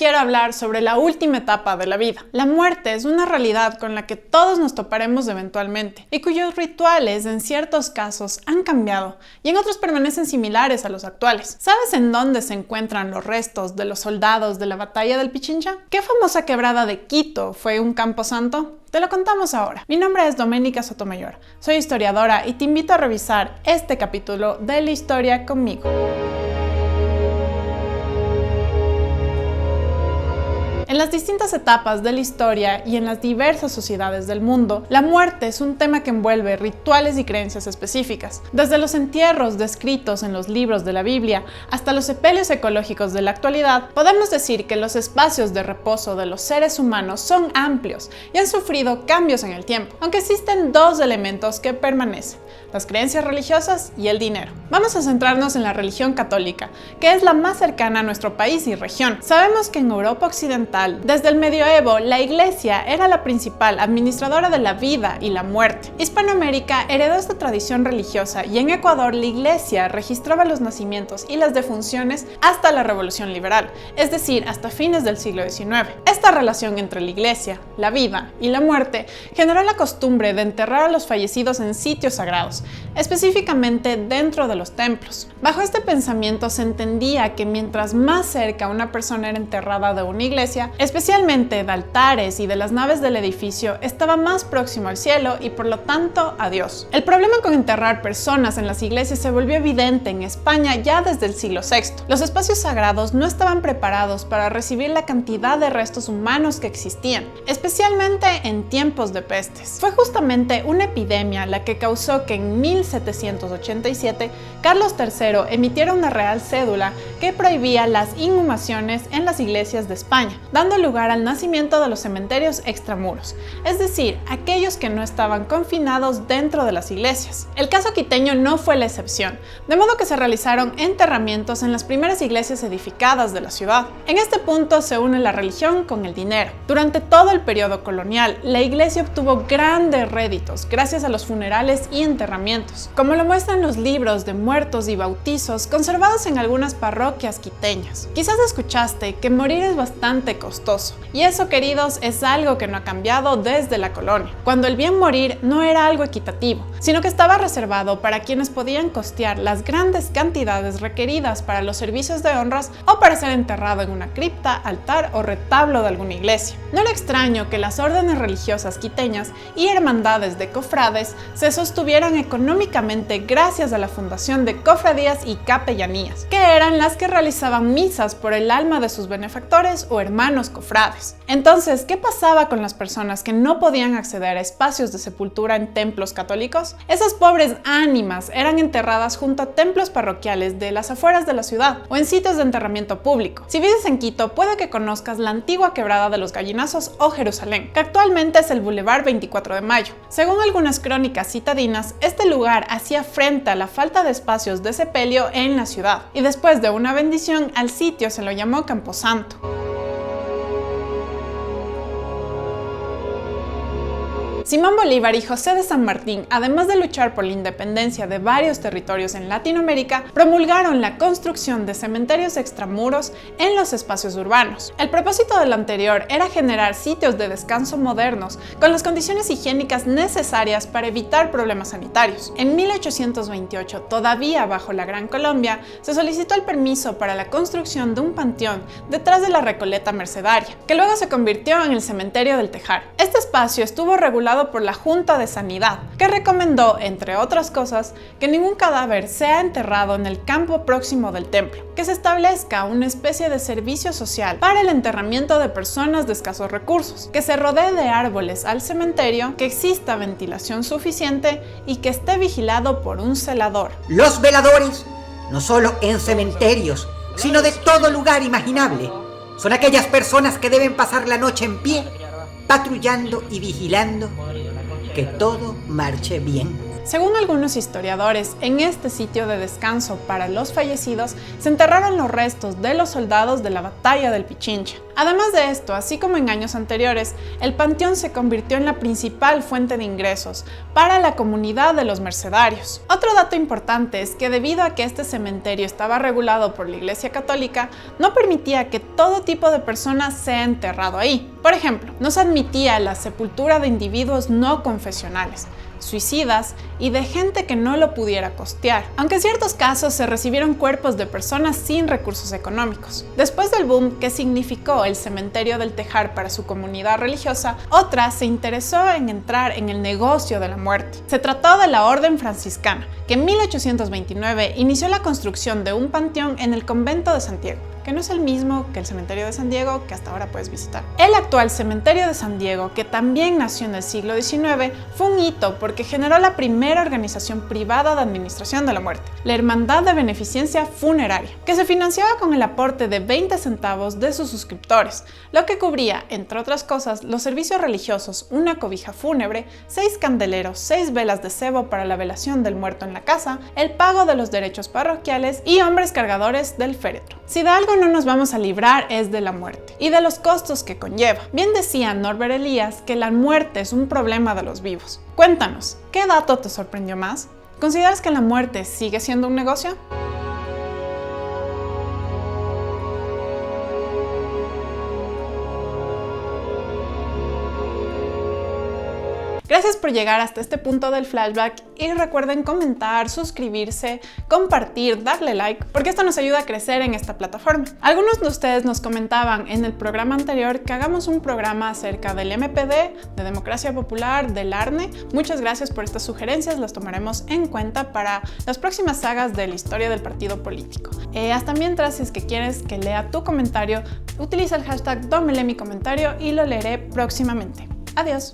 quiero hablar sobre la última etapa de la vida. La muerte es una realidad con la que todos nos toparemos eventualmente y cuyos rituales en ciertos casos han cambiado y en otros permanecen similares a los actuales. ¿Sabes en dónde se encuentran los restos de los soldados de la batalla del Pichincha? ¿Qué famosa quebrada de Quito fue un camposanto? Te lo contamos ahora. Mi nombre es Doménica Sotomayor, soy historiadora y te invito a revisar este capítulo de la historia conmigo. En las distintas etapas de la historia y en las diversas sociedades del mundo, la muerte es un tema que envuelve rituales y creencias específicas. Desde los entierros descritos en los libros de la Biblia hasta los sepelios ecológicos de la actualidad, podemos decir que los espacios de reposo de los seres humanos son amplios y han sufrido cambios en el tiempo, aunque existen dos elementos que permanecen: las creencias religiosas y el dinero. Vamos a centrarnos en la religión católica, que es la más cercana a nuestro país y región. Sabemos que en Europa Occidental, desde el medioevo, la Iglesia era la principal administradora de la vida y la muerte. Hispanoamérica heredó esta tradición religiosa y en Ecuador la Iglesia registraba los nacimientos y las defunciones hasta la Revolución Liberal, es decir, hasta fines del siglo XIX. Esta relación entre la Iglesia, la vida y la muerte generó la costumbre de enterrar a los fallecidos en sitios sagrados, específicamente dentro de los templos. Bajo este pensamiento se entendía que mientras más cerca una persona era enterrada de una iglesia, especialmente de altares y de las naves del edificio, estaba más próximo al cielo y por lo tanto a Dios. El problema con enterrar personas en las iglesias se volvió evidente en España ya desde el siglo VI. Los espacios sagrados no estaban preparados para recibir la cantidad de restos humanos que existían, especialmente en tiempos de pestes. Fue justamente una epidemia la que causó que en 1787 Carlos III emitiera una real cédula que prohibía las inhumaciones en las iglesias de España, dando lugar al nacimiento de los cementerios extramuros, es decir, aquellos que no estaban confinados dentro de las iglesias. El caso quiteño no fue la excepción, de modo que se realizaron enterramientos en las primeras iglesias edificadas de la ciudad. En este punto se une la religión con el dinero. Durante todo el periodo colonial, la iglesia obtuvo grandes réditos gracias a los funerales y enterramientos, como lo muestran los libros de muertos y bautizos conservados en algunas parroquias quiteñas. Quizás escuchaste que morir es bastante costoso, y eso, queridos, es algo que no ha cambiado desde la colonia, cuando el bien morir no era algo equitativo, sino que estaba reservado para quienes podían costear las grandes cantidades requeridas para los servicios de honras o para ser enterrado en una cripta, altar o retablo de alguna iglesia. No era extraño que las órdenes religiosas quiteñas y hermandades de cofrades se sostuvieran económicamente gracias a la fundación de cofradías y capellanías, que eran las que realizaban misas por el alma de sus benefactores o hermanos cofrades. Entonces, ¿qué pasaba con las personas que no podían acceder a espacios de sepultura en templos católicos? Esas pobres ánimas eran enterradas junto a templos parroquiales de las afueras de la ciudad o en sitios de enterramiento público. Si vives en Quito, puede que conozcas la antigua quebrada de los Gallinazos o Jerusalén, que actualmente es el Boulevard 24 de Mayo. Según algunas crónicas citadinas, este lugar hacía frente a la falta de espacios de sepelio en la ciudad, y después de una bendición al sitio se lo llamó Camposanto. Simón Bolívar y José de San Martín, además de luchar por la independencia de varios territorios en Latinoamérica, promulgaron la construcción de cementerios extramuros en los espacios urbanos. El propósito de lo anterior era generar sitios de descanso modernos con las condiciones higiénicas necesarias para evitar problemas sanitarios. En 1828, todavía bajo la Gran Colombia, se solicitó el permiso para la construcción de un panteón detrás de la Recoleta Mercedaria, que luego se convirtió en el cementerio del Tejar. Este espacio estuvo regulado por la Junta de Sanidad, que recomendó, entre otras cosas, que ningún cadáver sea enterrado en el campo próximo del templo, que se establezca una especie de servicio social para el enterramiento de personas de escasos recursos, que se rodee de árboles al cementerio, que exista ventilación suficiente y que esté vigilado por un celador. Los veladores, no solo en cementerios, sino de todo lugar imaginable, son aquellas personas que deben pasar la noche en pie, patrullando y vigilando que todo marche bien. Según algunos historiadores, en este sitio de descanso para los fallecidos se enterraron los restos de los soldados de la batalla del Pichincha. Además de esto, así como en años anteriores, el panteón se convirtió en la principal fuente de ingresos para la comunidad de los mercedarios. Otro dato importante es que debido a que este cementerio estaba regulado por la Iglesia Católica, no permitía que todo tipo de persona sea enterrado ahí. Por ejemplo, no se admitía la sepultura de individuos no confesionales, suicidas y de gente que no lo pudiera costear, aunque en ciertos casos se recibieron cuerpos de personas sin recursos económicos. Después del boom que significó el cementerio del Tejar para su comunidad religiosa, otra se interesó en entrar en el negocio de la muerte. Se trató de la Orden Franciscana, que en 1829 inició la construcción de un panteón en el convento de Santiago, que no es el mismo que el cementerio de San Diego que hasta ahora puedes visitar. El actual cementerio de San Diego, que también nació en el siglo XIX, fue un hito porque generó la primera organización privada de administración de la muerte, la Hermandad de Beneficencia Funeraria, que se financiaba con el aporte de 20 centavos de sus suscriptores, lo que cubría, entre otras cosas, los servicios religiosos, una cobija fúnebre, 6 candeleros, 6 velas de cebo para la velación del muerto en la casa, el pago de los derechos parroquiales y hombres cargadores del féretro. Si de algo no nos vamos a librar es de la muerte y de los costos que conlleva. Bien decía Norbert Elias que la muerte es un problema de los vivos. Cuéntanos, ¿qué dato te sorprendió más? ¿Consideras que la muerte sigue siendo un negocio? Gracias por llegar hasta este punto del flashback y recuerden comentar, suscribirse, compartir, darle like, porque esto nos ayuda a crecer en esta plataforma. Algunos de ustedes nos comentaban en el programa anterior que hagamos un programa acerca del MPD, de Democracia Popular, del ARNE. Muchas gracias por estas sugerencias, las tomaremos en cuenta para las próximas sagas de la historia del partido político. Hasta mientras, si es que quieres que lea tu comentario, utiliza el hashtag #DonMeLeeMiComentario y lo leeré próximamente. Adiós.